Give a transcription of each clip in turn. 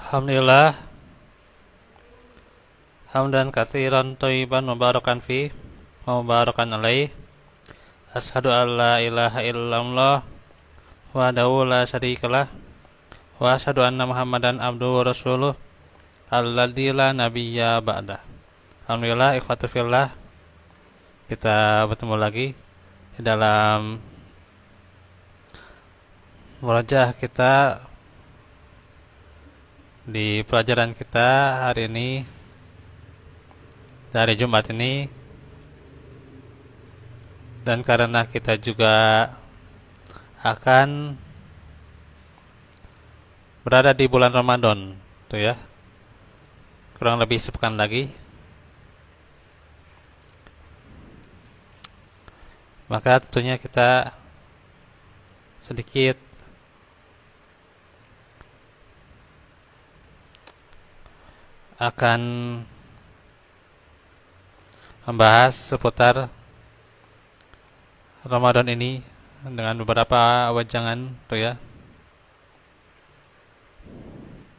Alhamdulillah, hamdan katsiran thayyiban mubarakan fi wa mubarakan alaih. Asyhadu an la ilaha illallah wahdahu la syarikalah wa asyhadu anna Muhammadan abduhu wa rasuluh alladzi la nabiyya ba'dah. Alhamdulillah, ikhwatu fillah, kita bertemu lagi di dalam murajaah kita di pelajaran kita hari ini, dari Jumat ini. Dan karena kita juga akan berada di bulan Ramadan, tuh ya, kurang lebih sepekan lagi, maka tentunya kita sedikit akan membahas seputar Ramadan ini dengan beberapa wejangan, tuh ya.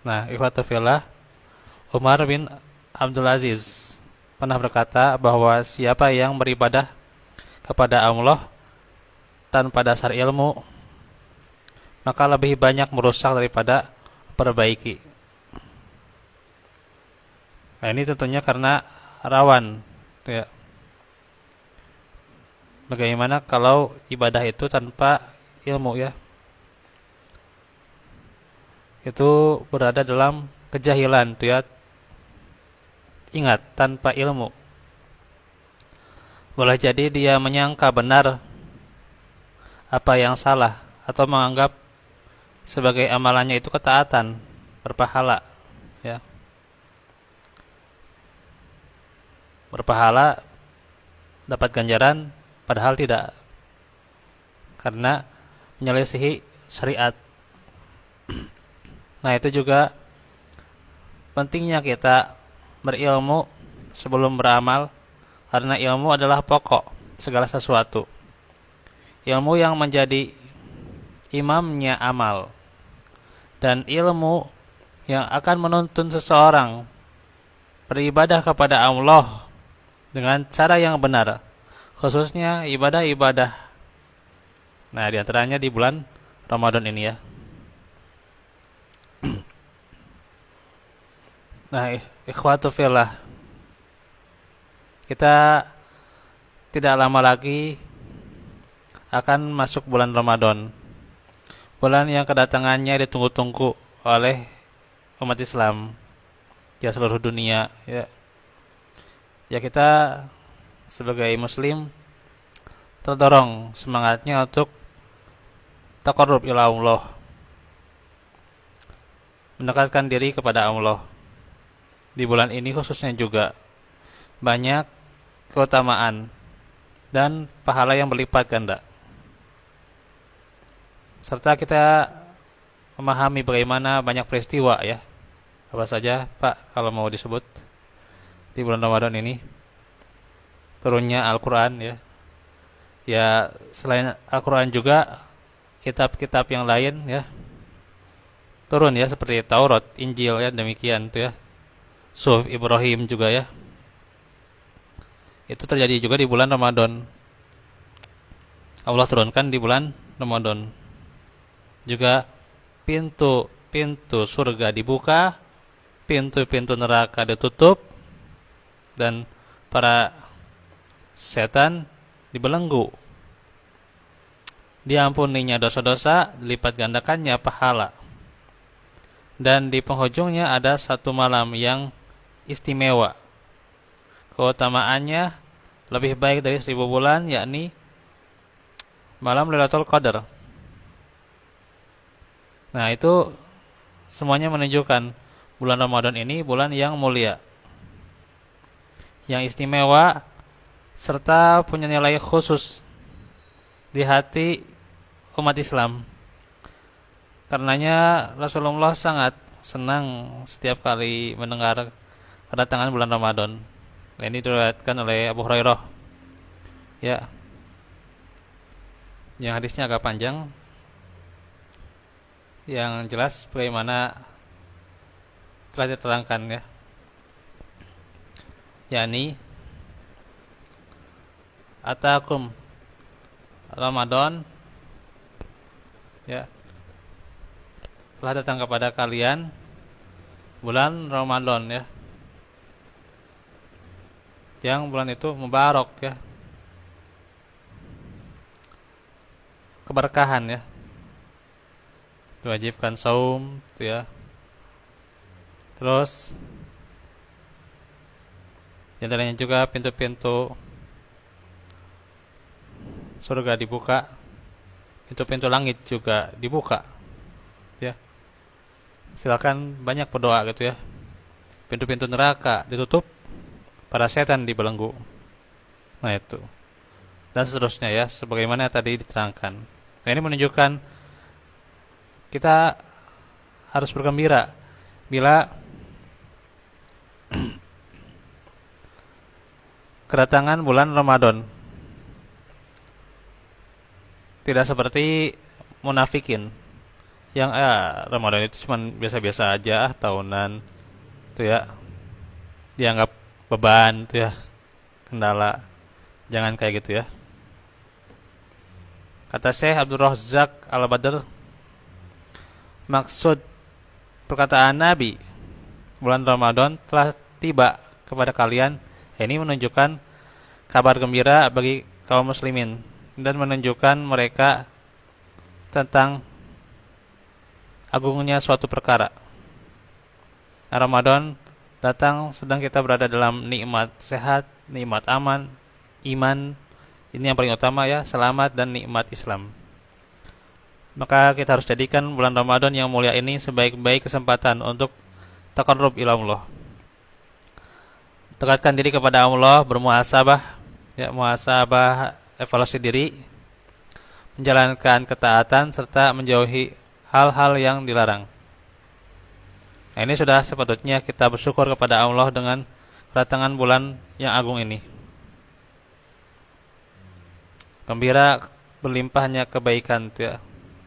Nah, ikhwatu fillah, Umar bin Abdul Aziz pernah berkata bahwa siapa yang beribadah kepada Allah tanpa dasar ilmu, maka lebih banyak merusak daripada perbaiki. Nah, ini tentunya karena rawan, tuh ya. Bagaimana kalau ibadah itu tanpa ilmu, ya? Itu berada dalam kejahilan, tuh ya. Ingat, tanpa ilmu. Boleh jadi dia menyangka benar apa yang salah, atau menganggap sebagai amalannya itu ketaatan, berpahala, ya. Berpahala, dapat ganjaran, padahal tidak, karena menyelisihi syariat. Nah, itu juga pentingnya kita berilmu sebelum beramal, karena ilmu adalah pokok segala sesuatu. Ilmu yang menjadi imamnya amal, dan ilmu yang akan menuntun seseorang beribadah kepada Allah dengan cara yang benar, khususnya ibadah-ibadah. Nah, diantaranya di bulan Ramadan ini, ya. Nah, ikhwatu fillah, kita tidak lama lagi akan masuk bulan Ramadan, bulan yang kedatangannya ditunggu-tunggu oleh umat Islam di seluruh dunia, ya. Ya, kita sebagai muslim terdorong semangatnya untuk taqarrub ila Allah, mendekatkan diri kepada Allah. Di bulan ini khususnya juga banyak keutamaan dan pahala yang berlipat ganda, serta kita memahami bagaimana banyak peristiwa, ya. Apa saja, Pak, kalau mau disebut di bulan Ramadan ini? Turunnya Al-Quran, ya. Ya, selain Al-Quran juga kitab-kitab yang lain, ya, turun, ya, seperti Taurat, Injil, ya, demikian, tuh ya. Suhuf Ibrahim juga, ya. Itu terjadi juga di bulan Ramadan. Allah turunkan di bulan Ramadan. Juga pintu-pintu surga dibuka, pintu-pintu neraka ditutup, dan para setan dibelenggu. Diampuninya dosa-dosa, dilipat gandakannya pahala. Dan di penghujungnya ada satu malam yang istimewa. Keutamaannya lebih baik dari 1000 bulan, yakni malam Lailatul Qadar. Nah, itu semuanya menunjukkan bulan Ramadan ini bulan yang mulia, yang istimewa, serta punya nilai khusus di hati umat Islam. Karenanya Rasulullah sangat senang setiap kali mendengar kedatangan bulan Ramadan. Ini diriwayatkan oleh Abu Hurairah, ya. Yang hadisnya agak panjang. Yang jelas bagaimana telah diterangkan ya, yakni atakum Ramadan ya, telah datang kepada kalian bulan Ramadan ya, yang bulan itu mubarak ya, keberkahan ya, diwajibkan saum itu ya. Terus di antaranya juga pintu-pintu surga dibuka, pintu-pintu langit juga dibuka ya. Silakan banyak berdoa gitu ya. Pintu-pintu neraka ditutup, para setan dibelenggu. Nah itu. Dan seterusnya ya, sebagaimana tadi diterangkan. Nah, ini menunjukkan kita harus bergembira bila kedatangan bulan Ramadan. Tidak seperti munafikin yang Ramadan itu cuma biasa-biasa aja, tahunan itu ya, dianggap beban itu ya, kendala. Jangan kayak gitu ya. Kata Syekh Abdul Razak Al-Badr, maksud perkataan Nabi bulan Ramadan telah tiba kepada kalian, ini menunjukkan kabar gembira bagi kaum muslimin dan menunjukkan mereka tentang agungnya suatu perkara. Ramadan datang sedang kita berada dalam nikmat sehat, nikmat aman, iman, ini yang paling utama ya, selamat dan nikmat Islam. Maka kita harus jadikan bulan Ramadan yang mulia ini sebaik-baik kesempatan untuk taqarrub ila Allah. Dekatkan diri kepada Allah, bermuhasabah ya, muhasabah, evaluasi diri, menjalankan ketaatan serta menjauhi hal-hal yang dilarang. Nah, ini sudah sepatutnya kita bersyukur kepada Allah dengan kedatangan bulan yang agung ini. Gembira berlimpahnya kebaikan ya.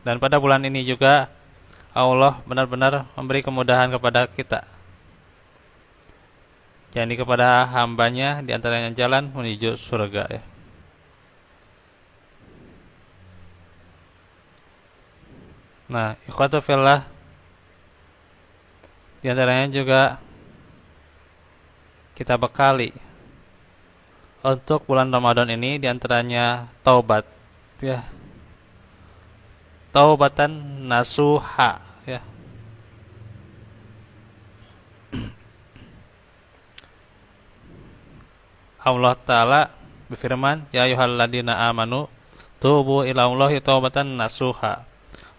Dan pada bulan ini juga Allah benar-benar memberi kemudahan kepada kita, yakni kepada hambanya, di antaranya jalan menuju surga ya. Nah, ikhwatu fillah, di antaranya juga kita bekali untuk bulan Ramadan ini, di antaranya taubat ya. Taubatan nasuha ya. Allah Ta'ala berfirman, ya ayyuhalladzina amanu tubu ilallahi taubatan nasuha.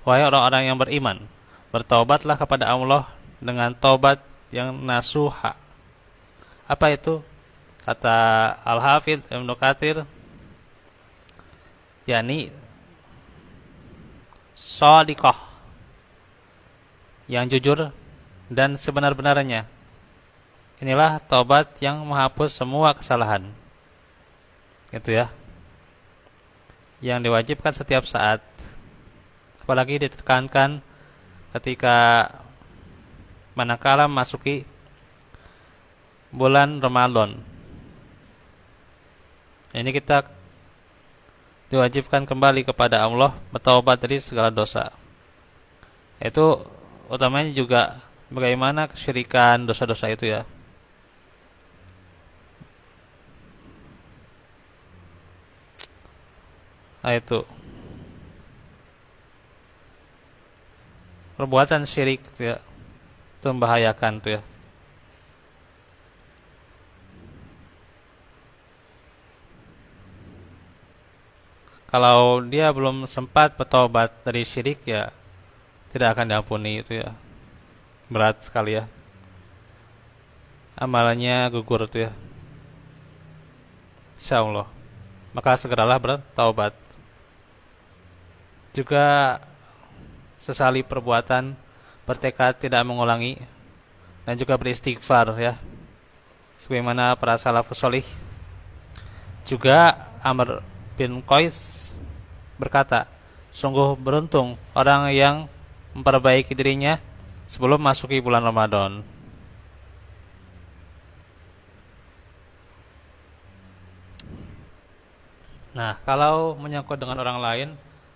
Wahai orang-orang yang beriman, bertaubatlah kepada Allah dengan taubat yang nasuha. Apa itu? Kata Al-Hafidz Ibnu Katsir, yakni shadiqah, yang jujur dan sebenar-benarnya. Inilah taubat yang menghapus semua kesalahan. Gitu ya. Yang diwajibkan setiap saat. Apalagi ditekankan ketika manakala memasuki bulan Ramadan. Ini kita diwajibkan kembali kepada Allah, bertaubat dari segala dosa. Itu utamanya juga bagaimana kesyirikan, dosa-dosa itu ya. Nah, itu perbuatan syirik itu ya, itu membahayakan tuh ya. Kalau dia belum sempat bertobat dari syirik ya, tidak akan diampuni itu ya. Berat sekali ya, amalannya gugur itu ya, insyaallah. Maka segeralah bertaubat. Juga sesali perbuatan, bertekad tidak mengulangi, dan juga beristighfar ya, sebagaimana para salafus salih. Juga Amr bin Qais berkata, sungguh beruntung orang yang memperbaiki dirinya sebelum masuki bulan Ramadan. Nah, kalau menyangkut dengan orang lain,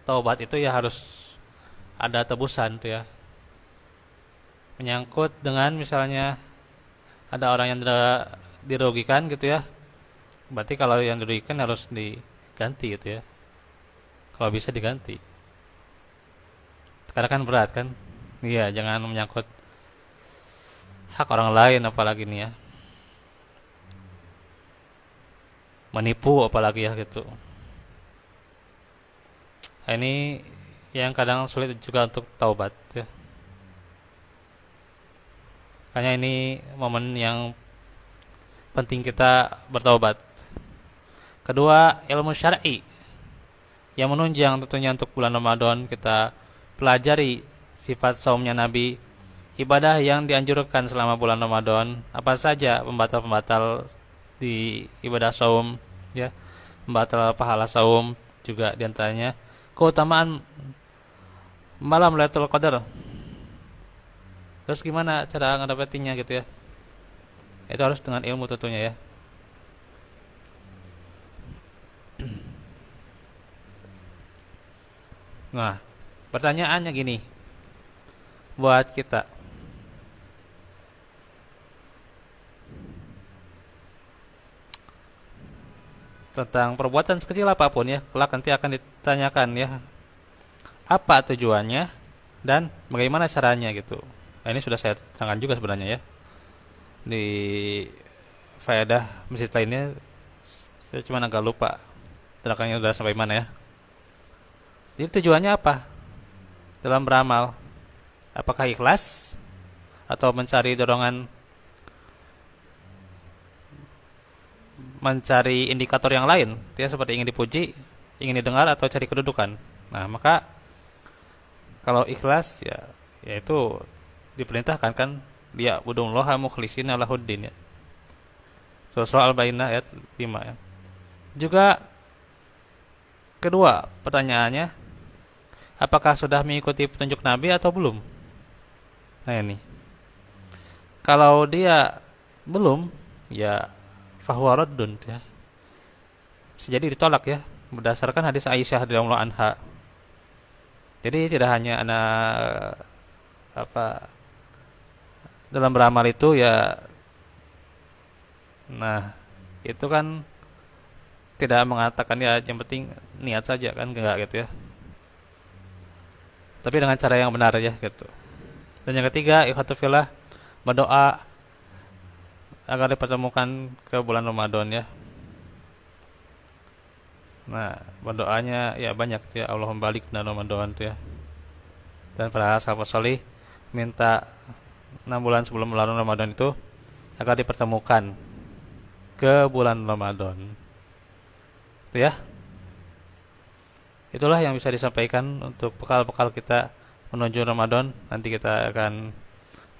taubat itu ya harus ada tebusan tuh ya. Menyangkut dengan misalnya ada orang yang dirugikan gitu ya. Berarti kalau yang dirugikan harus diganti gitu ya. Kalau bisa diganti. Karena kan berat kan. Iya, jangan menyangkut hak orang lain apalagi nih ya. Menipu apalagi ya gitu. Nah, ini yang kadang sulit juga untuk taubat ya. Makanya ini momen yang penting kita bertaubat. Kedua, ilmu syar'i yang menunjang tentunya untuk bulan Ramadan kita pelajari sifat saumnya Nabi, ibadah yang dianjurkan selama bulan Ramadan, apa saja pembatal-pembatal di ibadah saum ya, pembatal pahala saum juga diantaranya keutamaan malam Lailatul Qadar. Terus gimana cara ngedapatinya gitu ya? Itu harus dengan ilmu tentunya ya. Nah, pertanyaannya gini buat kita. Tentang perbuatan sekecil apapun ya, kelak nanti akan ditanyakan ya, apa tujuannya dan bagaimana caranya gitu. Nah, ini sudah saya terangkan juga sebenarnya ya. Di faedah masjid lainnya saya cuma agak lupa terangkannya sudah sampai mana ya. Jadi tujuannya apa dalam beramal? Apakah ikhlas atau mencari dorongan, mencari indikator yang lain ya, seperti ingin dipuji, ingin didengar, atau cari kedudukan. Nah, maka kalau ikhlas ya yaitu diperintahkan kan dia budullah mukhlishina lahuddin ya. Surah Al-Baqarah ayat 5 ya. Juga kedua pertanyaannya, apakah sudah mengikuti petunjuk Nabi atau belum? Nah ini, kalau dia belum, ya fahuwa raddun ya. Bisa jadi ditolak ya, berdasarkan hadis Aisyah radhiyallahu anha. Jadi tidak hanya anak apa dalam beramal itu ya, nah itu kan tidak mengatakan ya yang penting niat saja kan, enggak gitu ya. Tapi dengan cara yang benar ya gitu. Dan yang ketiga, ikhwatu fillah, berdoa agar dipertemukan ke bulan Ramadan ya. Nah, berdoanya ya banyak ya, Allahumma balik dan Ramadan tuh ya. Dan para sahabat salih minta 6 bulan sebelum bulan Ramadan itu agar dipertemukan ke bulan Ramadan. Itu ya. Itulah yang bisa disampaikan untuk bekal-bekal kita menuju Ramadan. Nanti kita akan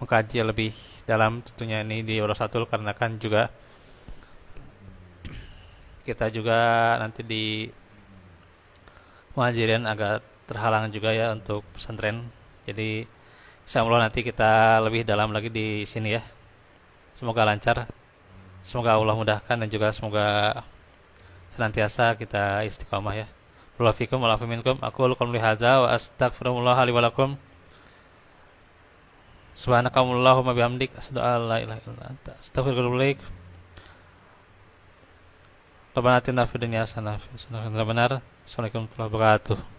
mengkaji lebih dalam tentunya ini di Warasatul, karena kan juga kita juga nanti di Muhajirin agak terhalang juga ya untuk pesantren. Jadi insyaallah nanti kita lebih dalam lagi di sini ya. Semoga lancar. Semoga Allah mudahkan dan juga semoga senantiasa kita istiqamah ya. Barakallahu fikum wa lakum minkum. Aku qouli hadza wa astaghfirullah li wa lakum. Subhanakallahumma bihamdik asyhadu an la ilaha illa anta astaghfiruka wa atubu ilaik. Rabbana atina fid dunya hasanah wa fil akhirati hasanah. Assalamualaikum warahmatullahi wabarakatuh.